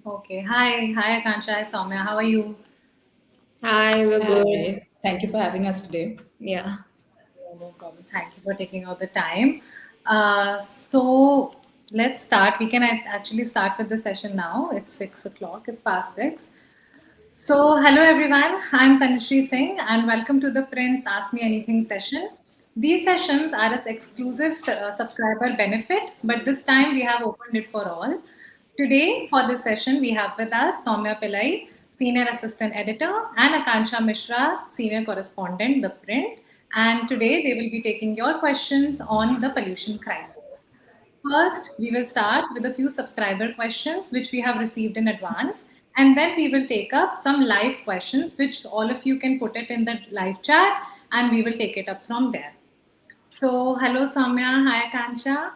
Okay. Hi, Akanksha. Hi, Soumya. How are you? Hi, we're good. Hi, thank you for having us today. Yeah. No problem. Thank you for taking out the time. So let's start. We can actually start with the session now. It's 6 o'clock. It's past 6. So, hello everyone. I'm Tanushree Singh, and welcome to the Prince Ask Me Anything session. These sessions are as exclusive subscriber benefit, but this time we have opened it for all. Today, for this session, we have with us Soumya Pillai, Senior Assistant Editor, and Akanksha Mishra, Senior Correspondent, The Print. And today they will be taking your questions on the pollution crisis. First, we will start with a few subscriber questions which we have received in advance, and then we will take up some live questions which all of you can put it in the live chat, and we will take it up from there. So, hello Soumya, hi Akansha.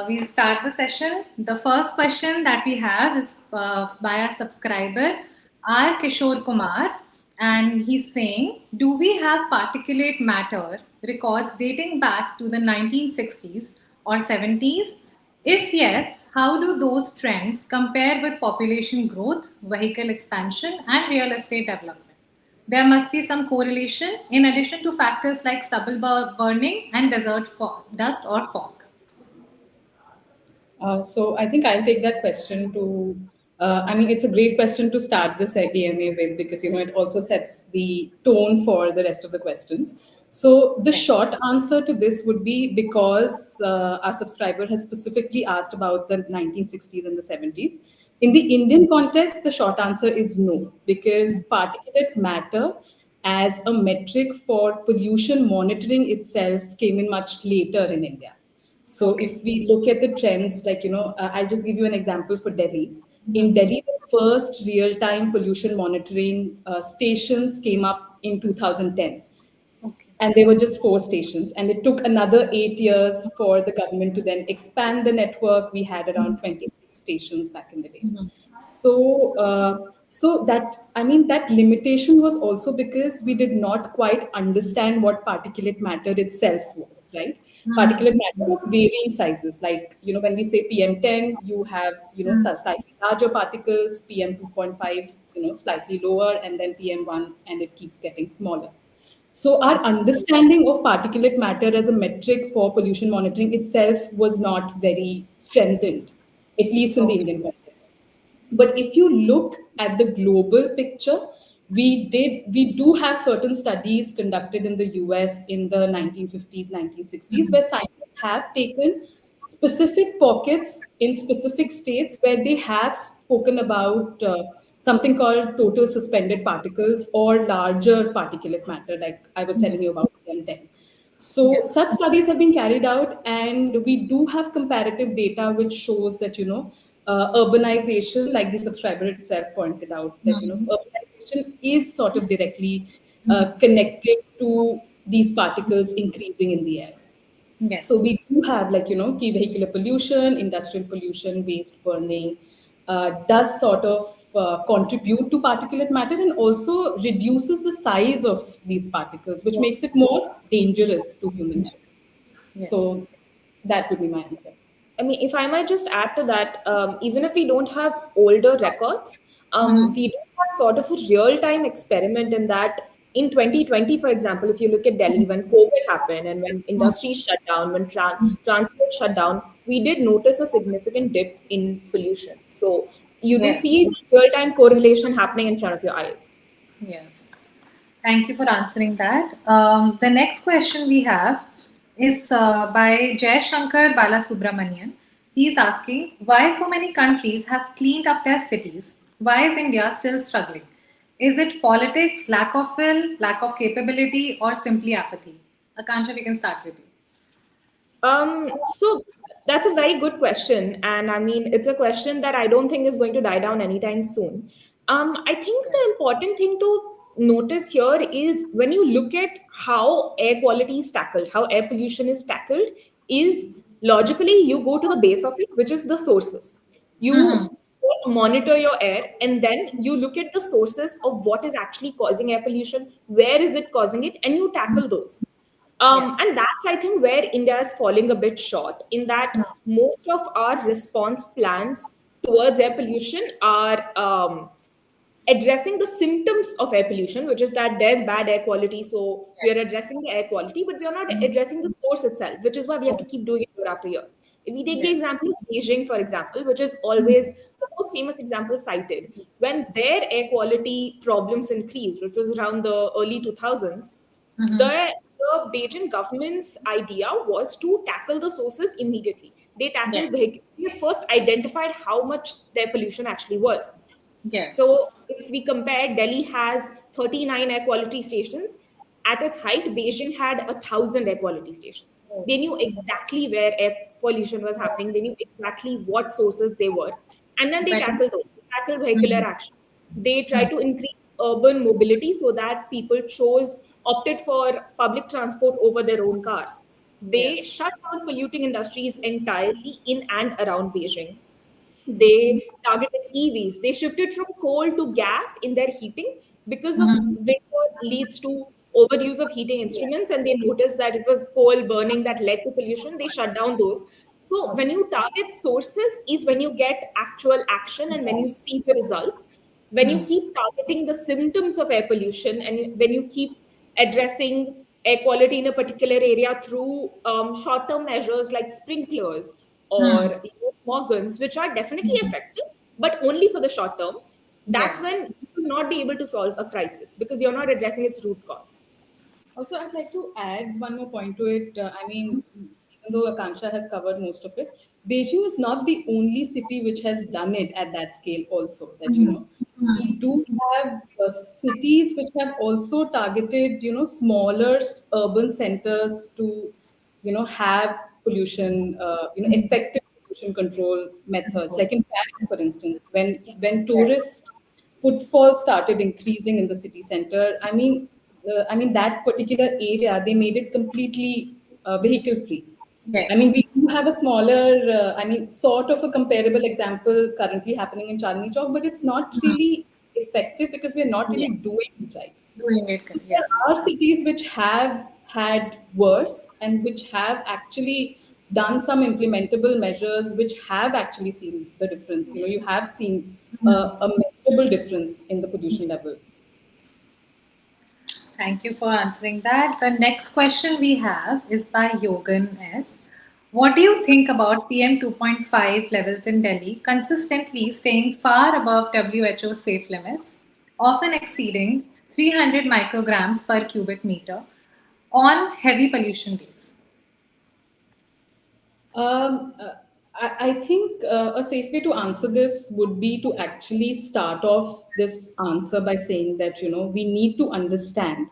We'll start the session. The first question that we have is by a subscriber, R. Kishore Kumar, and he's saying, do we have particulate matter records dating back to the 1960s or 70s? If yes, how do those trends compare with population growth, vehicle expansion, and real estate development? There must be some correlation in addition to factors like stubble burning and dust or fog. So I think I'll take that question to. I mean, it's a great question to start this AMA with because it also sets the tone for the rest of the questions. So the Right. short answer to this would be because our subscriber has specifically asked about the 1960s and the 70s. In the Indian context, the short answer is no, because particulate matter as a metric for pollution monitoring itself came in much later in India. So Okay. if we look at the trends, I'll just give you an example for Delhi. In Delhi, the first real-time pollution monitoring stations came up in 2010, Okay. and they were just four stations. And it took another 8 years for the government to then expand the network. We had around 26 stations back in the day. So that, I mean, that limitation was also because we did not quite understand what particulate matter itself was, right? Particulate matter of varying sizes, like when we say PM10, you have slightly larger particles, PM2.5, slightly lower, and then PM1, and it keeps getting smaller. So our understanding of particulate matter as a metric for pollution monitoring itself was not very strengthened, at least in the Okay. Indian context. But if you look at the global picture, we do have certain studies conducted in the US in the 1950s, 1960s, where scientists have taken specific pockets in specific states where they have spoken about something called total suspended particles or larger particulate matter, like I was telling you about PM10. So Yes. such studies have been carried out, and we do have comparative data which shows that urbanization, like the subscriber itself pointed out, that urbanization is sort of directly connected to these particles increasing in the air. So Yes. we do have, key vehicular pollution, industrial pollution, waste burning, does sort of contribute to particulate matter and also reduces the size of these particles, which makes it more dangerous to human health. Yes. So that would be my answer. I mean, if I might just add to that, even if we don't have older records, we do have sort of a real-time experiment in that in 2020, for example, if you look at Delhi, when COVID happened and when industries shut down, when transport shut down, we did notice a significant dip in pollution. So you do Yes. see real-time correlation happening in front of your eyes. Yes. Thank you for answering that. The next question we have is by Jay Shankar Balasubramanian. He is asking why so many countries have cleaned up their cities. Why is India still struggling? Is it politics, lack of will, lack of capability, or simply apathy? Akansha, we can start with you. So that's a very good question. And I mean, it's a question that I don't think is going to die down anytime soon. I think Yes. the important thing to notice here is when you look at how air quality is tackled, how air pollution is tackled, is logically you go to the base of it, which is the sources. Mm-hmm. You first monitor your air and then you look at the sources of what is actually causing air pollution, where is it causing it, and you tackle those. Yes. And that's, I think, where India is falling a bit short in that most of our response plans towards air pollution are addressing the symptoms of air pollution, which is that there's bad air quality. So we are addressing the air quality, but we are not addressing the source itself, which is why we have to keep doing it year after year. If we take the Yes. example of Beijing, for example, which is always the most famous example cited, when their air quality problems increased, which was around the early 2000s, Mm-hmm. the Beijing government's idea was to tackle the sources immediately. They Yes. tackled vehicles. They first identified how much their pollution actually was. Yes. So if we compare, Delhi has 39 air quality stations. At its height, Beijing had 1,000 air quality stations. Oh. They knew exactly where air pollution was happening. They knew exactly what sources they were. And then they Very. tackled those. They tackled vehicular Mm-hmm. action. They tried to increase urban mobility so that people opted for public transport over their own cars. They Yes. shut down polluting industries entirely in and around Beijing. They targeted EVs. They shifted from coal to gas in their heating because of Mm-hmm. winter leads to overuse of heating instruments, and they noticed that it was coal burning that led to pollution. They shut down those. So when Okay. you target sources is when you get actual action and when you see the results. When you Mm. keep targeting the symptoms of air pollution and when you keep addressing air quality in a particular area through short-term measures like sprinklers Mm. or smog guns, which are definitely effective, but only for the short term, that's Yes. when you will not be able to solve a crisis because you're not addressing its root cause. Also, I'd like to add one more point to it. I mean, even though Akanksha has covered most of it, Beijing is not the only city which has done it at that scale. Also, that we do have cities which have also targeted smaller urban centers to have pollution, effective pollution control methods. Like in Paris, for instance, when tourists footfall started increasing in the city center. I mean that particular area they made it completely vehicle free. I Yes. mean, we do have a smaller, sort of a comparable example currently happening in Chandni Chowk, but it's not really effective because we're not Yes. really doing it right. Doing it. So there Yeah. are cities which have had worse and which have actually done some implementable measures which have actually seen the difference. You have seen a measurable difference in the pollution level. Thank you for answering that. The next question we have is by Yogan S. What do you think about PM 2.5 levels in Delhi consistently staying far above WHO safe limits, often exceeding 300 micrograms per cubic meter on heavy pollution days? Um, uh, I think a safe way to answer this would be to actually start off this answer by saying that we need to understand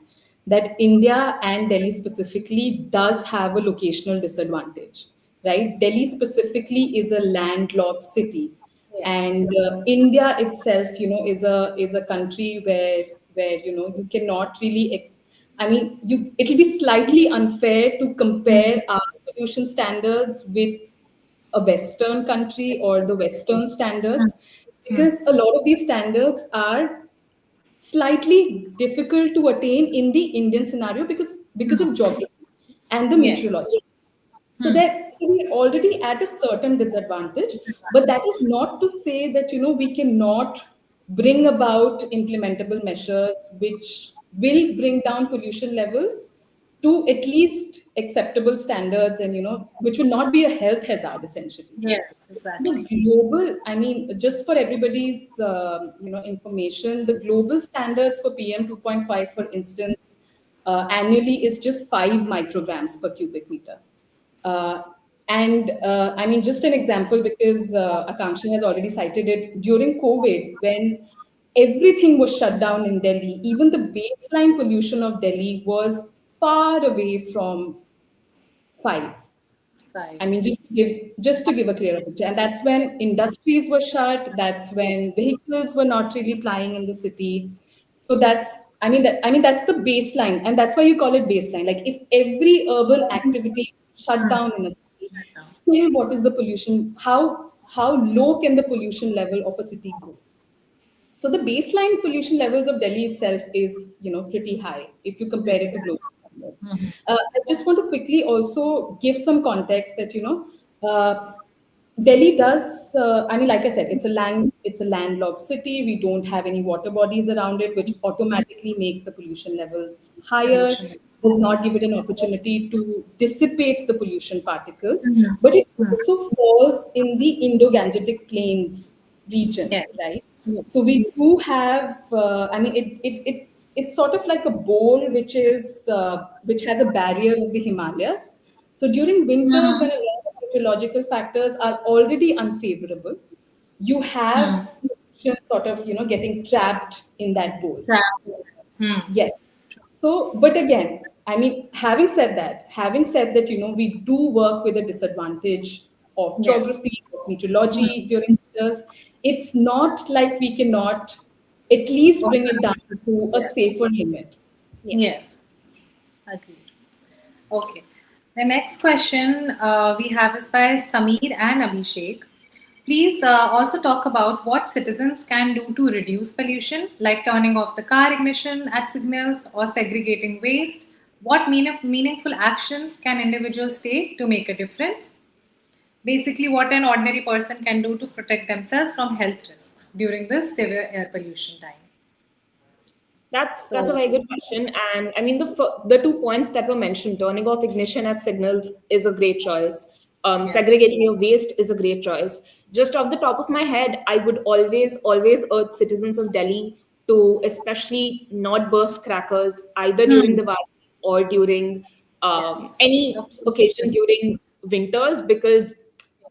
that India and Delhi specifically does have a locational disadvantage, right? Delhi specifically is a landlocked city, Yes. and India itself, is a country where you cannot really. I mean, it'll be slightly unfair to compare our pollution standards with a Western country or the Western standards because a lot of these standards are slightly difficult to attain in the Indian scenario because of geography and the Yes. meteorology. So we're already at a certain disadvantage, but that is not to say that we cannot bring about implementable measures which will bring down pollution levels to at least acceptable standards, and which will not be a health hazard essentially. Yes, The exactly. global, I mean, just for everybody's information, the global standards for PM 2.5, for instance, annually is just 5 micrograms per cubic meter. Uh, and I mean, just an example, because Akanksha has already cited it during COVID, when everything was shut down in Delhi, even the baseline pollution of Delhi was far away from 5. Five. I mean, just to give a clearer picture, and that's when industries were shut. That's when vehicles were not really plying in the city. So that's the baseline, and that's why you call it baseline. Like if every urban activity shut down in a city, still, what is the pollution? How low can the pollution level of a city go? So the baseline pollution levels of Delhi itself is, pretty high if you compare it to global standards. I just want to quickly also give some context that, uh, Delhi does. I mean, like I said, it's a landlocked city. We don't have any water bodies around it, which automatically makes the pollution levels higher. Pollution. Does not give it an opportunity to dissipate the pollution particles. Mm-hmm. But it Hmm. also falls in the Indo-Gangetic Plains region, Yes. right? Yes. So we do have. I mean, it's sort of like a bowl which has a barrier of the Himalayas. So during winters, when Mm-hmm. a lot of meteorological factors are already unfavorable, you Hmm. have pollution sort of getting trapped in that bowl. Hmm. Yes. So, but again, I mean, having said that, we do work with a disadvantage of Yes. geography, of Hmm. meteorology during winters. It's not like we cannot at least bring it down to a Yes. safer limit. Yeah. Yes. Agreed. Okay. The next question we have is by Sameer and Abhishek. Please also talk about what citizens can do to reduce pollution, like turning off the car ignition at signals or segregating waste. What meaningful actions can individuals take to make a difference? Basically, what an ordinary person can do to protect themselves from health risks during this severe air pollution time. That's a So, very good question, and I mean the 2 points that were mentioned, turning off ignition at signals is a great choice. yes. Segregating your waste is a great choice. Just off the top of my head, I would always urge citizens of Delhi to especially not burst crackers either during Hmm. Diwali or during Yes. any occasion during winters, because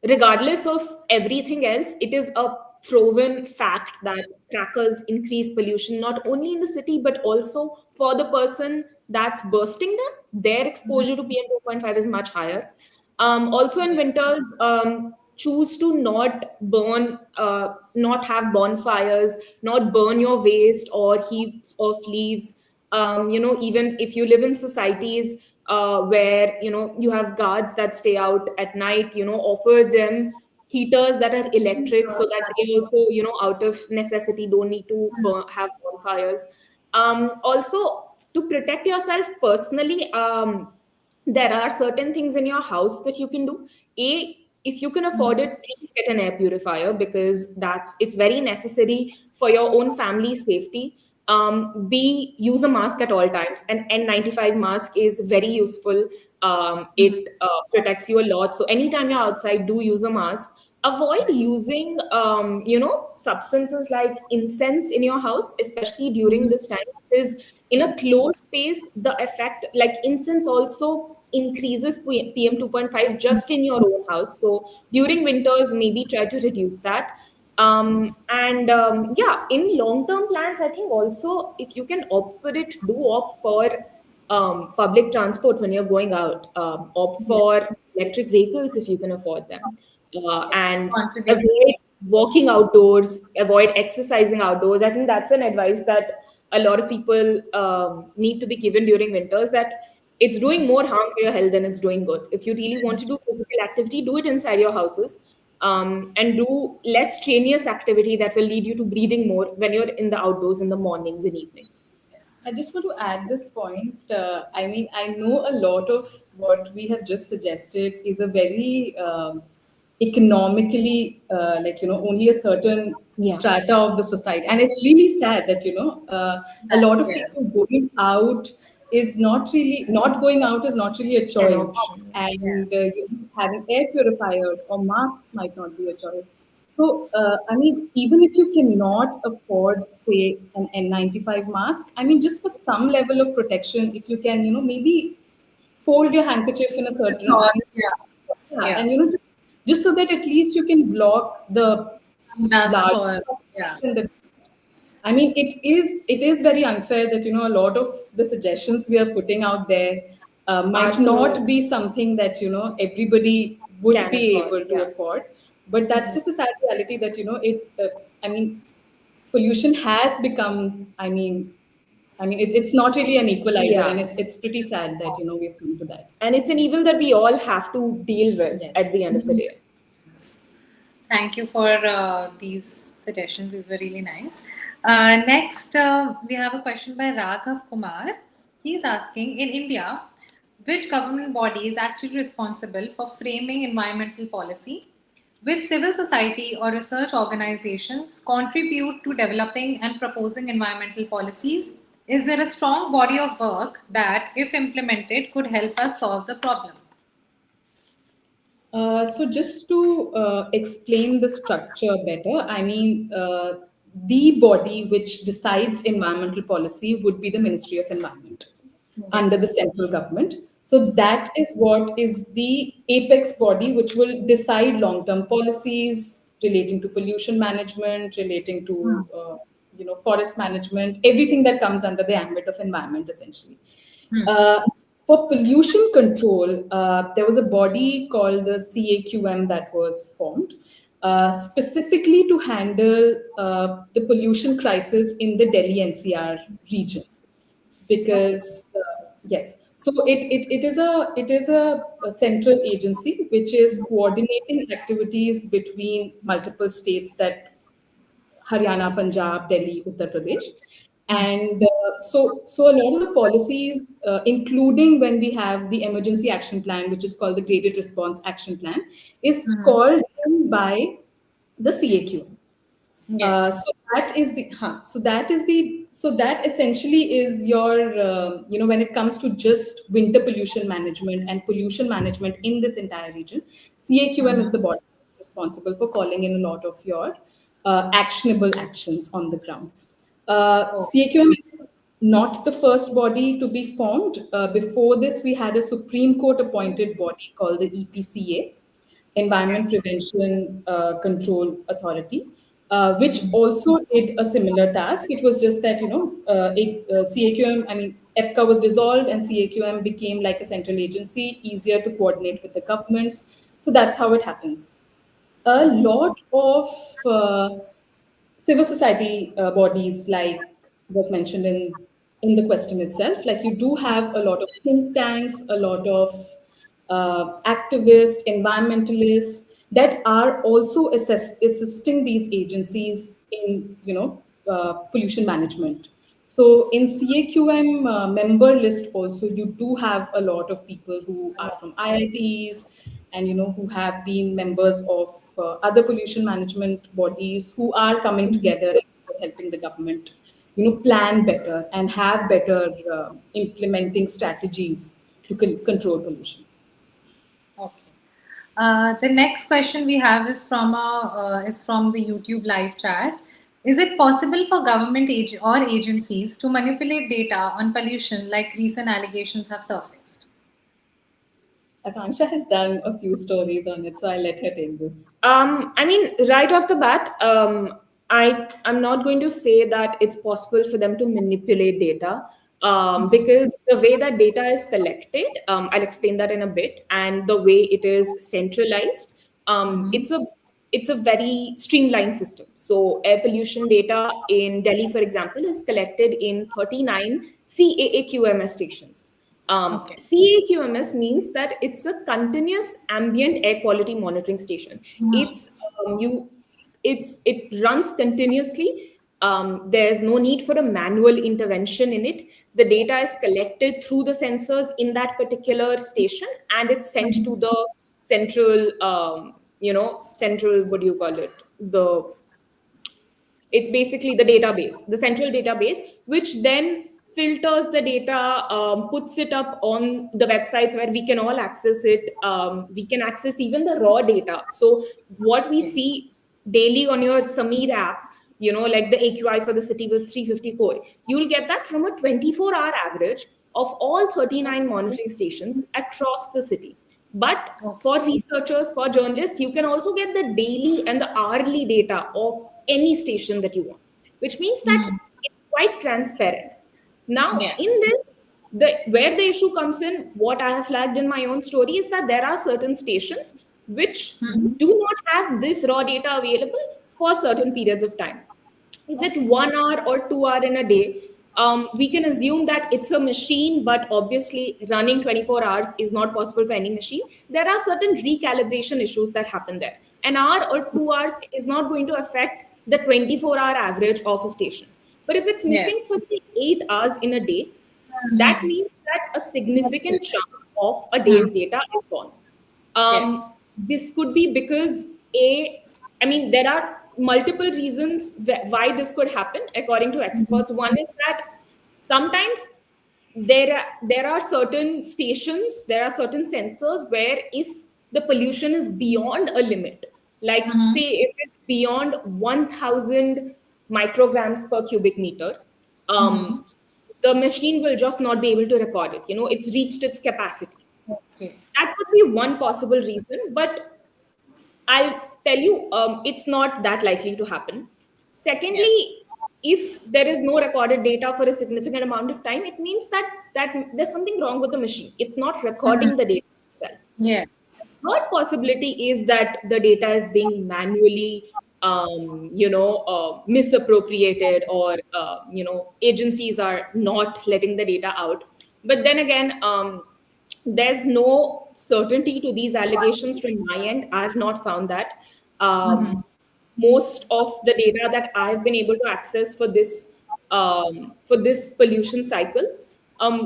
regardless of everything else, it is a proven fact that crackers increase pollution not only in the city but also for the person that's bursting them. Their exposure to PM 2.5 is much higher. Also in Yes. winters, choose to not have bonfires, not burn your waste or heaps of leaves. Even if you live in societies where you have guards that stay out at night, offer them heaters that are electric so that they also, out of necessity, don't need to have bonfires. Also, to protect yourself personally, there are certain things in your house that you can do. A, if you can afford it, please get an air purifier, because it's very necessary for your own family's safety. B, use a mask at all times. An N95 mask is very useful. It protects you a lot. So anytime you're outside, do use a mask. Avoid using substances like incense in your house, especially during this time, because in a closed space, the effect, like incense also increases PM 2.5 just in your own house. So during winters, maybe try to reduce that. And Yeah, in long term plans, I think also if you can opt for it, do opt for public transport when you're going out. Opt Yes. for electric vehicles if you can afford them. Yes. And Contribute. avoid walking outdoors, avoid exercising outdoors. I think that's an advice that a lot of people need to be given during winters, that it's doing more harm for your health than it's doing good. If you really want to do physical activity, do it inside your houses, and do less strenuous activity that will lead you to breathing more when you're in the outdoors in the mornings and evenings. I just want to add this point. I mean, I know a lot of what we have just suggested is a very economically, only a certain Yeah, strata of the society. And it's really sad that, a lot of Yes. people going out is not really, not going out is not really a an choice. option. And having air purifiers or masks might not be a choice. So, I mean, even if you cannot afford, say, an N95 mask, I mean, just for some level of protection, if you can, maybe fold your handkerchief in a certain Sure. manner, Yeah. yeah, Yeah. and just so that at least you can block the Dust large or yeah. in the. I mean, it is very unfair that a lot of the suggestions we are putting out there Are might for not be something that everybody would can be afford. able to Yeah. afford, but that's just a sad reality that it. I mean, pollution has become. It's not really an equalizer, and Yeah. it's pretty sad that we've come to that. And it's an evil that we all have to deal with at Yes. the end of the day. Thank you for these suggestions. These were really nice. Next, we have a question by Raghav Kumar. He's asking, in India, which government body is actually responsible for framing environmental policy? Which civil society or research organizations contribute to developing and proposing environmental policies? Is there a strong body of work that, if implemented, could help us solve the problem? So just to explain the structure better, I mean, the body which decides environmental policy would be the Ministry of Environment under the Yes. central government. So that is what is the apex body which will decide long-term policies relating to pollution management, relating Hmm. to forest management, everything that comes under the ambit of environment essentially. Hmm. Uh, for pollution control, there was a body called the CAQM that was formed specifically to handle the pollution crisis in the Delhi NCR region. Okay. Because yes, so it is a central agency which is coordinating activities between multiple states that Haryana, Punjab, Delhi, Uttar Pradesh. Hmm. And so a lot of the policies, including when we have the emergency action plan, which is called the Graded Response Action Plan, is Hmm. called in by the CAQ. Yes. So that is the so that is the so that essentially is your when it comes to just winter pollution management and pollution management in this entire region, CAQM is Hmm. the body responsible for calling in a lot of your actionable actions on the ground. Oh. CAQM is not the first body to be formed. Before this, we had a Supreme Court appointed body called the EPCA, Okay. Environment Prevention Control Authority, which also did a similar task. It was just that, CAQM, I mean, EPCA was dissolved and CAQM became like a central agency, easier to coordinate with the governments. So that's how it happens. A lot of civil society bodies, like was mentioned in the question itself, like you do have a lot of think tanks, a lot of activists, environmentalists that are also assisting these agencies in pollution management. So in CAQM member list also, you do have a lot of people who are from IITs and who have been members of other pollution management bodies who are coming together and helping the government plan better and have better implementing strategies to control pollution. Okay. The next question we have is from the YouTube live chat. Is it possible for government or agencies to manipulate data on pollution like recent allegations have surfaced? Akanksha has done a few stories on it, so I'll let her take this. I mean, right off the bat, I'm not going to say that it's possible for them to manipulate data, because the way that data is collected, I'll explain that in a bit, and the way it is centralized, Mm-hmm. it's a very streamlined system. So air pollution data in Delhi, for example, is collected in 39 CAAQMS stations. Okay. CAQMS means that it's a continuous ambient air quality monitoring station. Mm. It's you it runs continuously. There's no need for a manual intervention in it. The data is collected through the sensors in that particular station, and it's sent to the central, central, what do you call it? It's basically the database, the central database, which then filters the data, puts it up on the websites where we can all access it. We can access even the raw data. So what we Okay. see daily on your Samir app, like the AQI for the city was 354, you'll get that from a 24-hour average of all 39 monitoring stations across the city. But Okay. for researchers, for journalists, you can also get the daily and the hourly data of any station that you want, which means that Mm. it's quite transparent. Now, in Yes. this, where the issue comes in, what I have flagged in my own story is that there are certain stations which Mhm. do not have this raw data available for certain periods of time. If it's Okay. 1 hour or 2 hour in a day, we can assume that it's a machine, but obviously running 24 hours is not possible for any machine. There are certain recalibration issues that happen there. An hour or 2 hours is not going to affect the 24-hour average of a station. But if it's Yes. missing for say 8 hours in a day, that Mhm. means that a significant chunk of a Hmm. day's data is gone. Yes. This could be because a I mean, there are multiple reasons why this could happen, according to experts. One is that sometimes there are certain stations, there are certain sensors where if the pollution is beyond a limit, like Mm-hmm. say if it's beyond 1000 micrograms per cubic meter, Mm-hmm. the machine will just not be able to record it. It's reached its capacity. Okay. That could be one possible reason, but I'll tell you, it's not that likely to happen. Yes. Secondly, if there is no recorded data for a significant amount of time, it means that there's something wrong with the machine. It's not Mm-hmm. recording the data itself. Yes. Third possibility is that the data is being manually, misappropriated, or agencies are not letting the data out. But then again, there's no certainty to these allegations from my end. I've not found that. Mm-hmm. Most of the data that I've been able to access for this pollution cycle,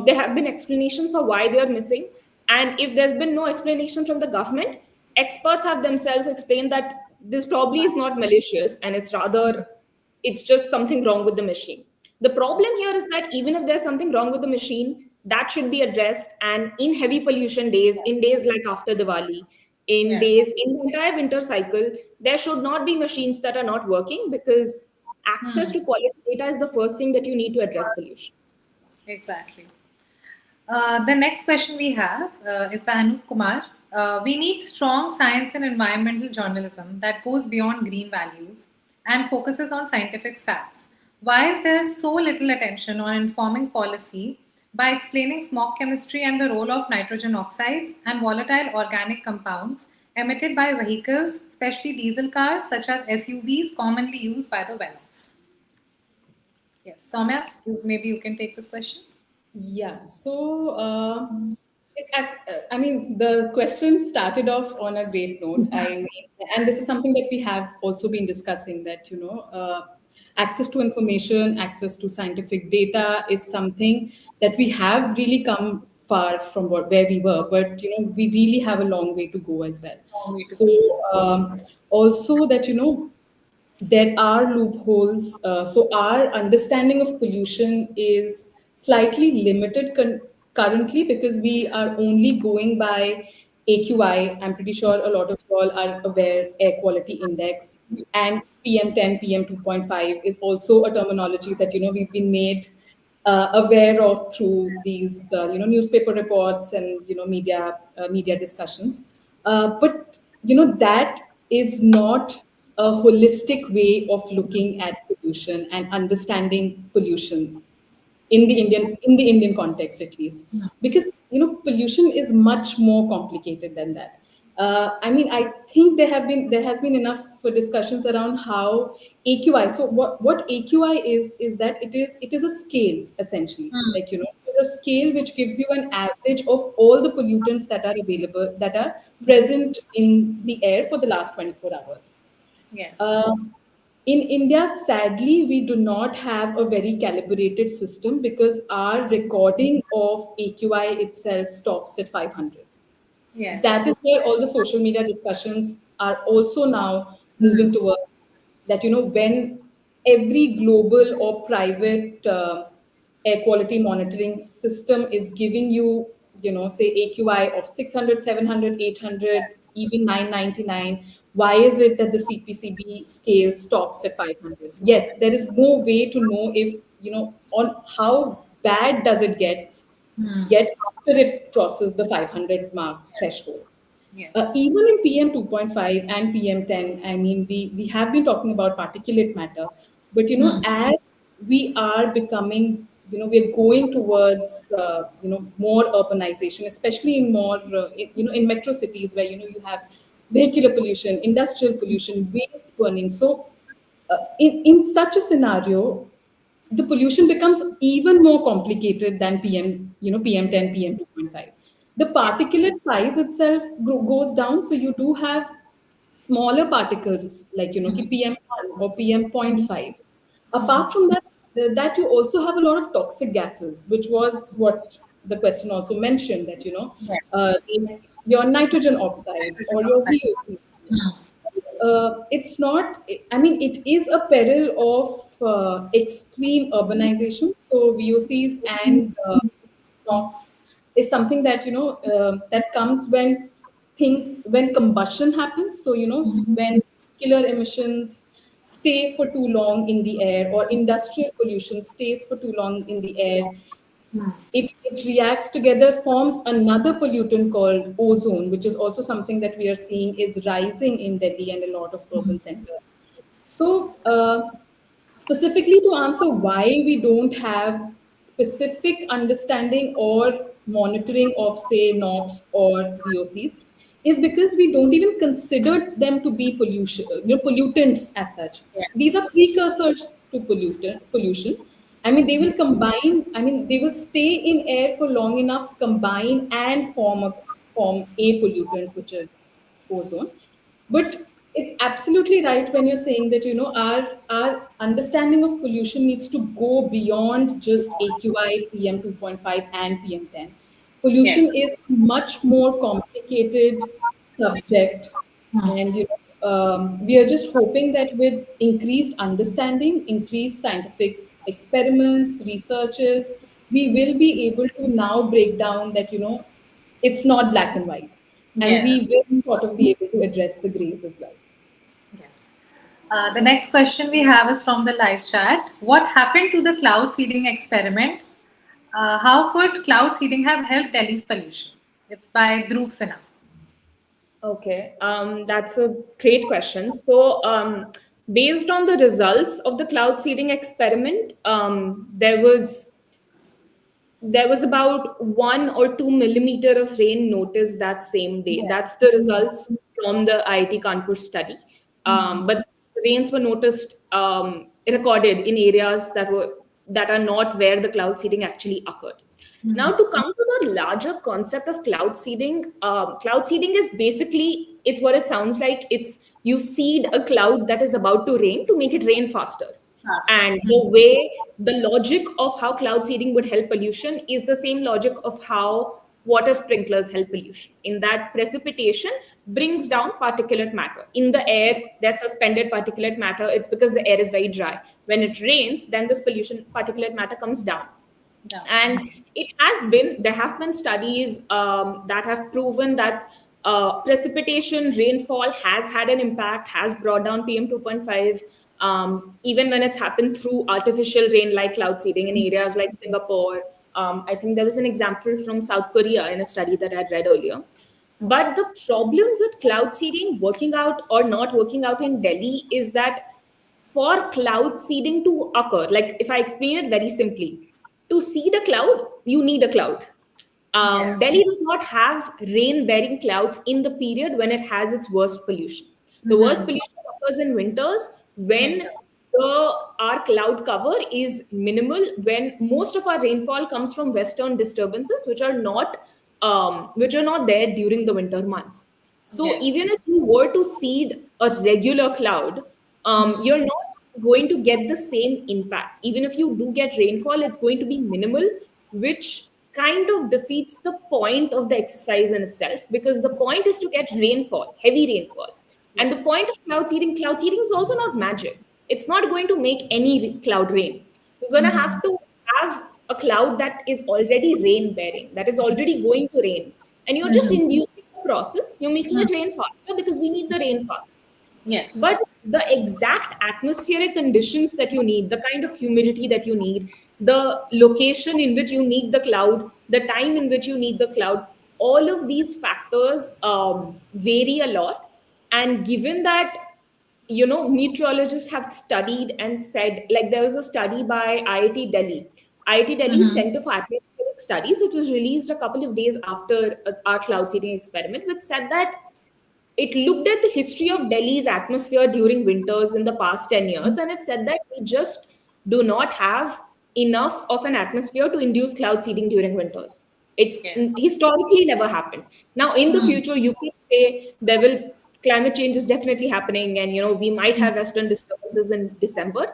there have been explanations for why they are missing. And if there's been no explanation from the government, experts have themselves explained that this probably is not malicious, and it's just something wrong with the machine. The problem here is that even if there's something wrong with the machine, that should be addressed. And in heavy pollution days, in days like after Diwali, Yes. in the entire winter cycle, there should not be machines that are not working, because access Hmm. to quality data is the first thing that you need to address pollution. Exactly. The next question we have is by Anup Kumar. We need strong science and environmental journalism that goes beyond green values and focuses on scientific facts. Why is there so little attention on informing policy by explaining smog chemistry and the role of nitrogen oxides and volatile organic compounds emitted by vehicles, especially diesel cars such as SUVs commonly used by the well? Yes, Soumya, maybe you can take this question. Yeah. So, I mean, the question started off on a great note. I mean, and this is something that we have also been discussing, that, access to information, access to scientific data is something that we have really come far from where we were, but, we really have a long way to go as well. Long way to So, go. also that, there are loopholes. So our understanding of pollution is slightly limited currently, because we are only going by AQI. I'm pretty sure a lot of you all are aware, air quality index, and PM10, PM2.5 is also a terminology that we've been made aware of through these newspaper reports and media discussions. But that is not a holistic way of looking at pollution and understanding pollution in the Indian context, at least, because pollution is much more complicated than that. I mean, I think there has been enough for discussions around how AQI. So what AQI is that it is a scale, essentially, Hmm. like it's a scale which gives you an average of all the pollutants that are available, that are present in the air for the last 24 hours. Yes. Um, in India, sadly, we do not have a very calibrated system, because our recording of AQI itself stops at 500. Yes. That is where all the social media discussions are also now moving towards, that when every global or private air quality monitoring system is giving you, say AQI of 600, 700, 800, even 999, why is it that the CPCB scale stops at 500? Yes, there is no way to know if, on how bad does it Hmm. get after it crosses the 500 mark threshold. Yes. Even in PM 2.5 and PM10, I mean, we have been talking about particulate matter, but Hmm. as we are becoming, we're going towards, more urbanization, especially in more, in metro cities, where you have vehicular pollution, industrial pollution, waste burning. So, in such a scenario, the pollution becomes even more complicated than PM10, PM2.5. The Yes. particulate size itself goes down, so you do have smaller particles, like ki PM1 or PM0.5. Apart from that, that you also have a lot of toxic gases, which was what the question also mentioned, that Yes. like your nitrogen oxides or Nitrogen your oxide. VOC. Hmm. it's not, I mean, it is a peril of extreme urbanization. So VOCs and NOx is something that, that comes when combustion happens. So, when killer emissions stay for too long in the air, or industrial pollution stays for too long in the air, it reacts together, forms another pollutant called ozone, which is also something that we are seeing is rising in Delhi and a lot of urban centers. So, specifically to answer why we don't have specific understanding or monitoring of, say, NOx or VOCs, is because we don't even consider them to be pollutants as such. Yeah. These are precursors to pollution. I mean, they will combine. I mean, they will stay in air for long enough, combine and form a pollutant, which is ozone. But it's absolutely right when you're saying that, our understanding of pollution needs to go beyond just AQI, PM 2.5, and PM10. Yes. Pollution is much more complicated subject, and we are just hoping that with increased understanding, increased scientific experiments, researches, we will be able to now break down that, it's not black and white, and Yes. we will sort of be able to address the grays as well. Yes. The next question we have is from the live chat. What happened to the cloud seeding experiment? How could cloud seeding have helped Delhi's pollution? It's by Dhruv Sinha. Okay, that's a great question. So, based on the results of the cloud seeding experiment, there was about 1 or 2 millimeter of rain noticed that same day. Yes. That's the results from the IIT Kanpur study. But the rains were noticed, recorded in areas that are not where the cloud seeding actually occurred. Now, to come to the larger concept of cloud seeding is basically, it's what it sounds like. It's you seed a cloud that is about to rain to make it rain faster. Faster. And the logic of how cloud seeding would help pollution is the same logic of how water sprinklers help pollution. In that, precipitation brings down particulate matter. In the air, there's suspended particulate matter. It's because the air is very dry. When it rains, then this pollution particulate matter comes down. Down. And there have been studies that have proven that precipitation rainfall has had an impact, has brought down PM 2.5, even when it's happened through artificial rain like cloud seeding in areas like Singapore. I think there was an example from South Korea in a study that I'd read earlier. But the problem with cloud seeding working out or not working out in Delhi is that for cloud seeding to occur, like if I explain it very simply, to seed a cloud, you need a cloud. Yes. Delhi does not have rain bearing clouds in the period when it has its worst pollution. The worst pollution occurs in winters when our cloud cover is minimal, when most of our rainfall comes from western disturbances, which are not there during the winter months. So Yes. even if you were to seed a regular cloud, you're not going to get the same impact. Even if you do get rainfall, it's going to be minimal, which kind of defeats the point of the exercise in itself, because the point is to get rainfall, heavy rainfall. And the Yes. point of cloud seeding is also not magic. It's not going to make any cloud rain. You're going to have to have a cloud that is already rain bearing, that is already going to rain. And you're just inducing the process. You're making it rain faster because we need the rain faster. Yes. But the exact atmospheric conditions that you need, the kind of humidity that you need, the location in which you need the cloud, the time in which you need the cloud, all of these factors vary a lot. And given that, meteorologists have studied and said, like there was a study by IIT Delhi, IIT Delhi Center for Atmospheric Studies, which was released a couple of days after our cloud seeding experiment, which said that it looked at the history of Delhi's atmosphere during winters in the past 10 years, and it said that we just do not have enough of an atmosphere to induce cloud seeding during winters. It's Yes. historically never happened. Now, in the future, you could say climate change is definitely happening, and we might have western disturbances in December.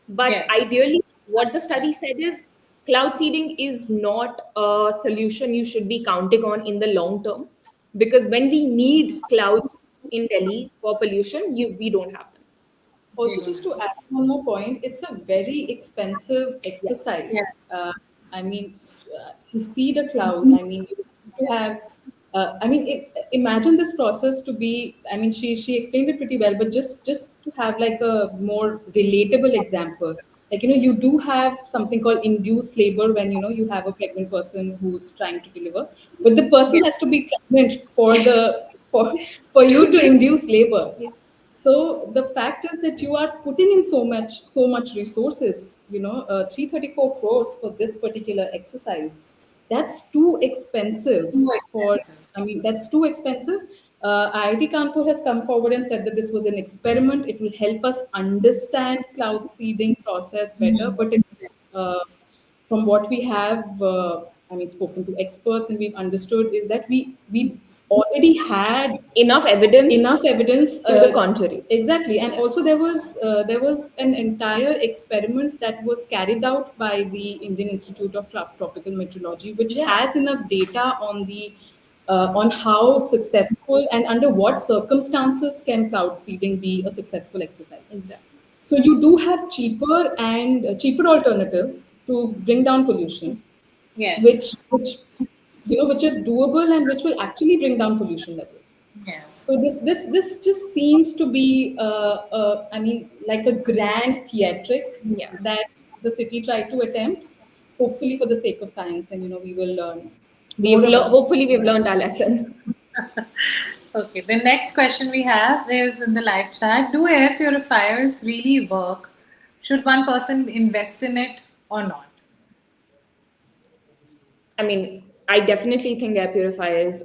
But Yes. ideally, what the study said is cloud seeding is not a solution you should be counting on in the long term, because when we need clouds in Delhi for pollution, we don't have them. Also, just to add one more point, it's a very expensive Yeah. Yes. exercise. I mean, to see the cloud, I mean, you have to have, imagine this process to be, I mean, she explained it pretty well, but just to have like a more relatable example, like, you do have something called induced labor when, you have a pregnant person who's trying to deliver, but the person Yes. has to be pregnant for you to induce labor. Yeah. So the fact is that you are putting in so much resources, 334 crores for this particular exercise. That's too expensive Too for, expensive. I mean, that's too expensive. IIT Kanpur has come forward and said that this was an experiment. It will help us understand cloud seeding process better, but uh, from what we have, spoken to experts and we've understood is that we already had Enough evidence enough evidence, to the contrary. exactly. And Yeah. also there was an entire experiment that was carried out by the Indian Institute of Tropical Meteorology, which Yeah. has enough data on how successful and under what circumstances can cloud seeding be a successful exercise. Exactly. So you do have cheaper alternatives to bring down pollution, Yes. which is doable and which will actually bring down pollution levels. Yes. So this just seems to be, like a grand theatric Yeah. that the city tried to attempt, hopefully for the sake of science, and we will learn We've more about it. hopefully we've learned our lesson. Okay, the next question we have is in the live chat. Do air purifiers really work? Should one person invest in it or not? I mean, I definitely think air purifiers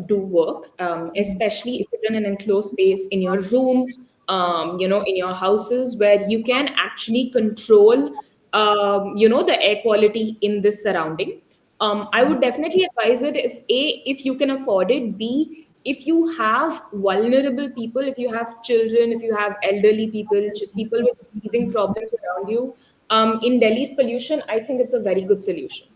do work, especially if you're in an enclosed space in your room, in your houses where you can actually control, the air quality in this surrounding. I would definitely advise it if you can afford it. B, if you have vulnerable people, if you have children, if you have elderly people, people with breathing problems around you, in Delhi's pollution, I think it's a very good solution.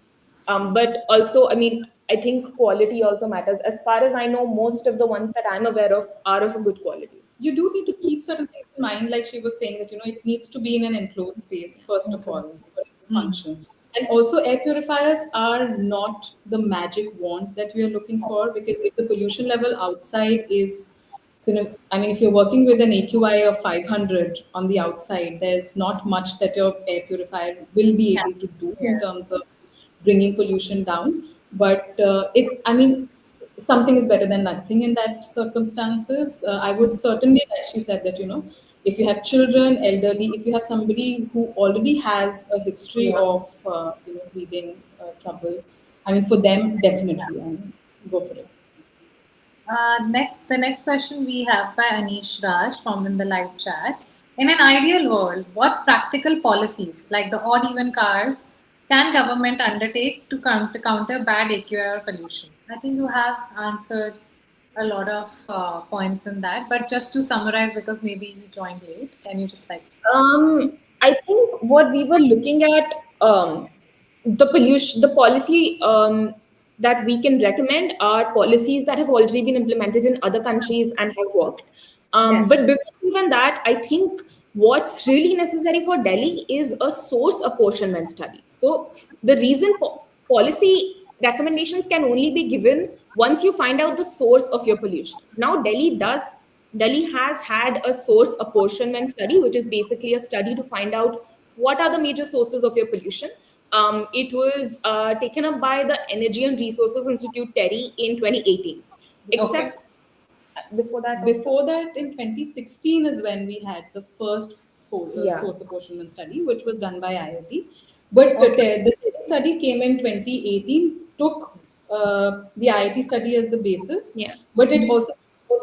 But also, I mean, I think quality also matters. As far as I know, most of the ones that I'm aware of are of a good quality. You do need to keep certain things in mind, like she was saying, that it needs to be in an enclosed space first of Okay. all for it to function. And also, air purifiers are not the magic wand that we are looking for, because if the pollution level outside is, so, I mean, if you're working with an AQI of 500 on the outside, there's not much that your air purifier will be Yeah. able to do in Yeah. terms of bringing pollution down. But I mean, something is better than nothing in that circumstances. I would certainly, like she said, that if you have children, elderly, if you have somebody who already has a history Yeah. of breathing trouble, I mean, for them, definitely, I mean, go for it. The next question we have by Anish Raj from in the live chat. In an ideal world, what practical policies, like the odd even cars, can government undertake to counter bad AQI or pollution? I think you have answered a lot of points in that, but just to summarize, because maybe you joined late, can you just like? I think what we were looking at, the pollution, the policy that we can recommend are policies that have already been implemented in other countries and have worked. Yes. But before even that, I think what's really necessary for Delhi is a source apportionment study. So the reason policy recommendations can only be given once you find out the source of your pollution. Now, Delhi has had a source apportionment study, which is basically a study to find out what are the major sources of your pollution. It was taken up by the Energy and Resources Institute, TERI, in 2018. Okay. Except before that, also. Before that, in 2016 is when we had the first Yeah. source apportionment study, which was done by IIT. But Okay. the study came in 2018, took the IIT study as the basis, Yeah. but it also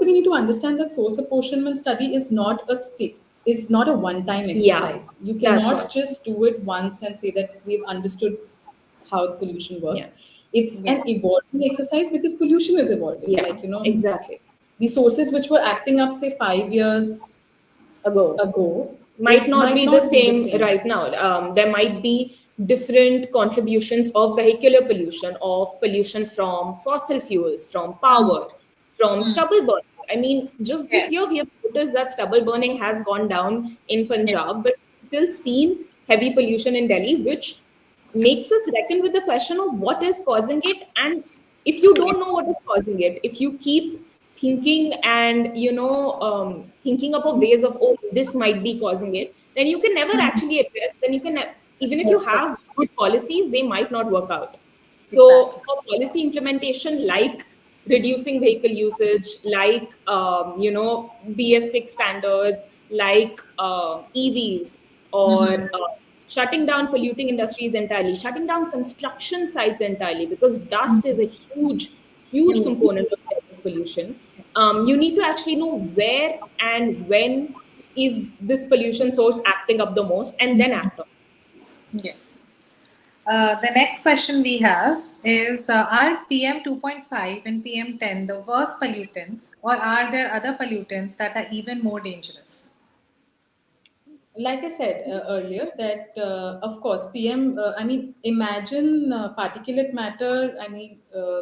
we need to understand that source apportionment study is not a one-time Yeah. exercise. You That's cannot what. just do it once and say that we've understood how pollution Yeah. works. It's Yes. an evolving exercise because pollution is evolving. Yeah. Like, Exactly. the sources which were acting up, say, 5 years Ago. ago, Might not might be the not be the same same. right now. There might be different contributions of vehicular pollution, of pollution from fossil fuels, from power, from stubble burning. I mean, just this Yes. year we have noticed that stubble burning has gone down in Yes. Punjab, but still seen heavy pollution in Delhi, which makes us reckon with the question of what is causing it. And if you Yes. don't know what is causing it, if you keep thinking and thinking up of ways of, oh, this might be causing it, then you can never Mhm. actually address. Then you can even if you Yes. have good policies, they might not work out. So Exactly. for policy implementation, like reducing vehicle usage, like BS6 standards, like EVs, or Mm-hmm. shutting down polluting industries entirely, shutting down construction sites entirely, because dust is a huge Huge. component of air pollution. You need to actually know where and when is this pollution source acting up the most, and then act on it. Yes. The next question we have is, are PM 2.5 and PM 10 the worst pollutants, or are there other pollutants that are even more dangerous? Like I said earlier, that of course PM. I mean, imagine particulate matter. I mean,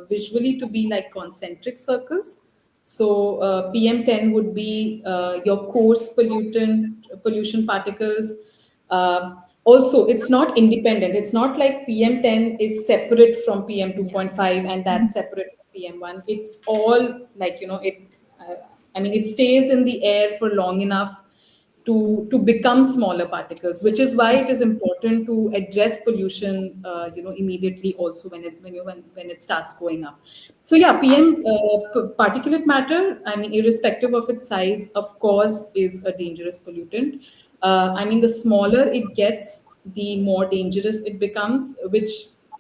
visually to be like concentric circles. So PM10 would be your coarse pollution particles. Also, it's not independent. It's not like PM10 is separate from Yeah. PM2.5 and that's separate from PM1. It's all like it. Uh, I mean, it stays in the air for long enough to become smaller particles, which is why it is important to address pollution immediately also when it starts going up. So yeah, particulate matter, I mean, irrespective of its size, of course, is a dangerous pollutant. I mean, the smaller it gets, the more dangerous it becomes, which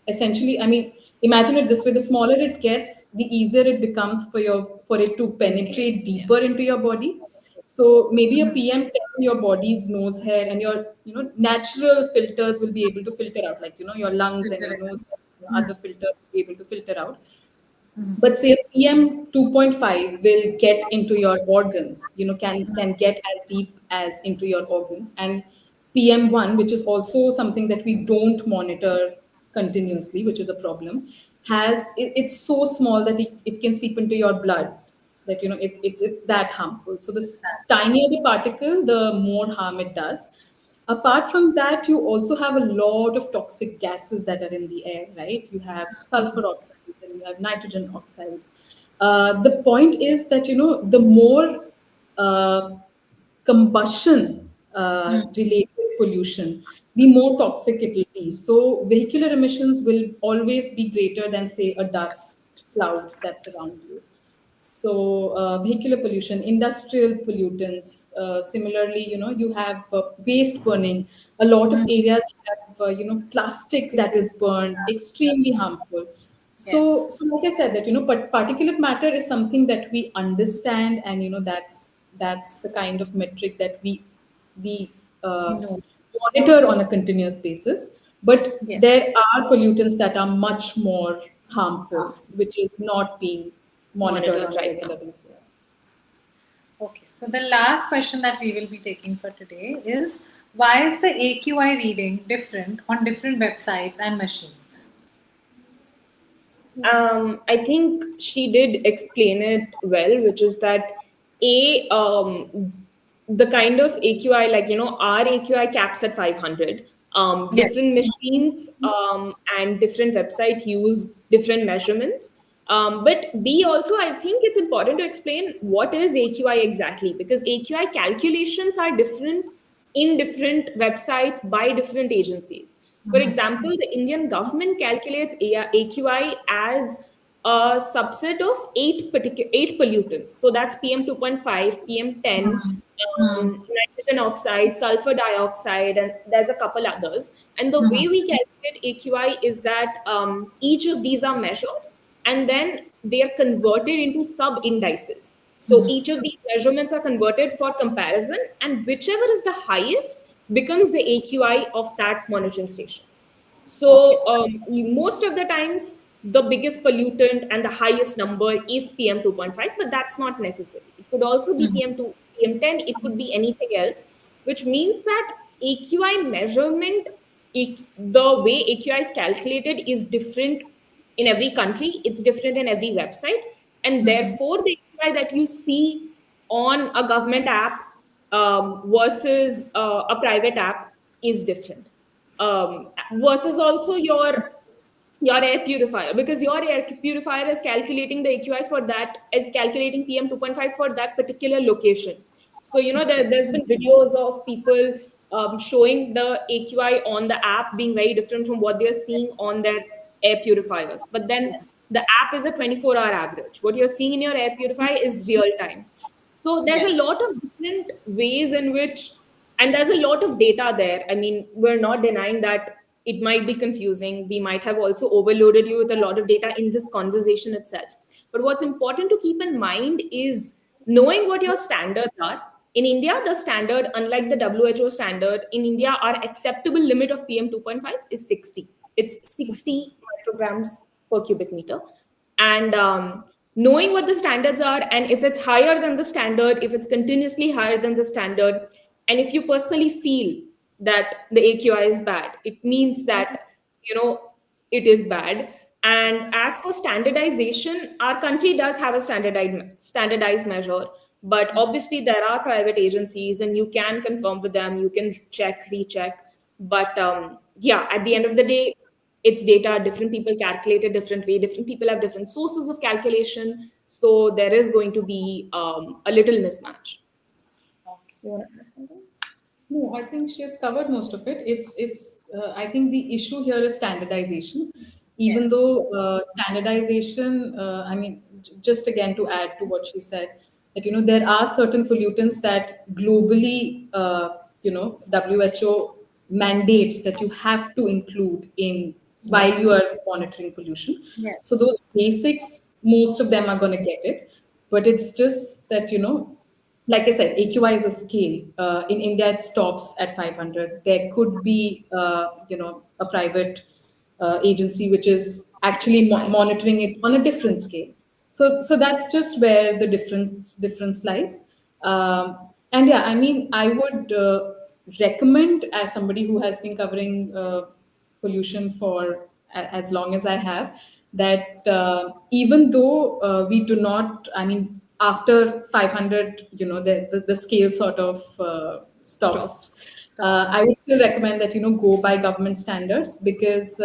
essentially, I mean, imagine it this way: the smaller it gets, the easier it becomes for it to penetrate deeper into your body. So maybe a Mhm. PM10, your body's nose hair and your natural filters will be able to filter out, like your lungs and your nose, other filters will be able to filter out. Mhm. But say PM 2.5 will get into your organs, can get as deep as into your organs. And PM1, which is also something that we don't monitor continuously, which is a problem, it's so small that it can seep into your blood, that it's that harmful. So the tinier the particle, the more harm it does. Apart from that, you also have a lot of toxic gases that are in the air, right? You have sulfur oxides and you have nitrogen oxides. The point is that the more uh, combustion related pollution, the more toxic it will be. So vehicular emissions will always be greater than, say, a dust cloud that's around you. So vehicular pollution, industrial pollutants. Similarly, you have waste burning. A lot of Mhm. areas have plastic that is burned, extremely harmful. Yes. So like I said, that but particulate matter is something that we understand, and that's the kind of metric that we No. monitor on a continuous basis. But Yes. there are pollutants that are much more harmful, Harmful. which is not being monitored Monitored on a right now. regular basis. Okay. So the last question that we will be taking for today is, why is the AQI reading different on different websites and machines? I think she did explain it well, which is that the kind of AQI, like our AQI caps at 500. Yes. Different machines and different website use different measurements. But B also, I think it's important to explain what is AQI exactly, because AQI calculations are different in different websites by different agencies. For example, the Indian government calculates AQI as a subset of eight pollutants. So that's PM 2.5, PM 10, Mhm. nitrogen oxide, sulfur dioxide, and there's a couple others. And the way Mhm. we calculate AQI is that each of these are measured and then they are converted into sub indices. So Mhm. each of these measurements are converted for comparison, and whichever is the highest becomes the AQI of that monitoring station. Okay. So most of the times, the biggest pollutant and the highest number is PM 2.5, but that's not necessary. It could also be Mhm. PM2, PM10. It could be anything else, which means that AQI measurement, the way AQI is calculated is different in every country. It's different in every website, and Mhm. therefore the AQI that you see on a government app versus a private app is different. Versus also your air purifier, because your air purifier is calculating the AQI for that, is calculating PM 2.5 for that particular location. So there's been videos of people showing the AQI on the app being very different from what they're seeing on their air purifiers. But then the app is a 24-hour average. What you're seeing in your air purifier is real time. So there's a Yes. lot of different ways in which, and there's a lot of data there. I mean, we're not denying that it might be confusing. We might have also overloaded you with a lot of data in this conversation itself. But what's important to keep in mind is knowing what your standards are. In India, the standard, unlike the WHO standard, in India, our acceptable limit of PM 2.5 is 60. It's 60 micrograms per cubic meter. And knowing what the standards are, and if it's higher than the standard, if it's continuously higher than the standard, and if you personally feel that the AQI is bad, it means that it is bad. And as for standardization, our country does have a standardized measure, but obviously there are private agencies, and you can confirm with them, you can check, recheck. But yeah, at the end of the day, it's data. Different people calculate a different way. Different people have different sources of calculation, so there is going to be a little mismatch. You want to add something? No, I think she has covered most of it. It's. I think the issue here is standardization. Even Yes. though standardization, I mean, just again to add to what she said, that there are certain pollutants that globally, WHO mandates that you have to include in Yeah. while you are monitoring pollution. Yes. So those basics, most of them are going to get it, but it's just that like I said, AQI is a scale. In India, it stops at 500. There could be, a private agency which is actually monitoring it on a different scale. So that's just where the difference lies. And yeah, I mean, I would recommend, as somebody who has been covering pollution for as long as I have, that even though we do not, I mean, after 500, the scale sort of stops. Stops. I would still recommend that go by government standards, because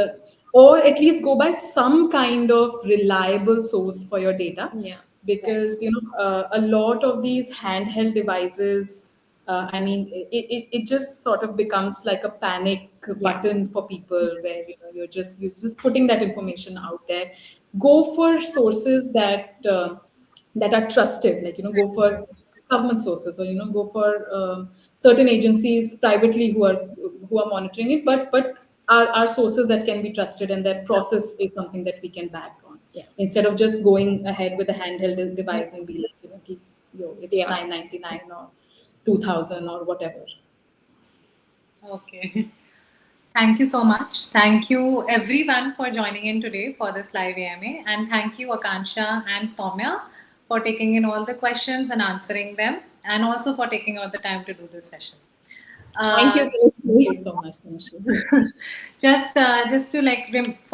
or at least go by some kind of reliable source for your data, Yeah. because a lot of these handheld devices, I mean, it just sort of becomes like a panic Yeah. button for people, where you're just putting that information out there. Go for sources that are trusted, like go for government sources, or go for certain agencies privately who are monitoring it, but are sources that can be trusted, and that process is something that we can back on, Yeah. instead of just going ahead with a handheld device and be like, it's Yeah. 999 or 2000 or whatever. Okay. Thank you so much. Thank you everyone for joining in today for this live AMA. And thank you, Akanksha and Soumya, for taking in all the questions and answering them, and also for taking out the time to do this session. Thank Uh, you. Thank you so much, Tanushree. just to like for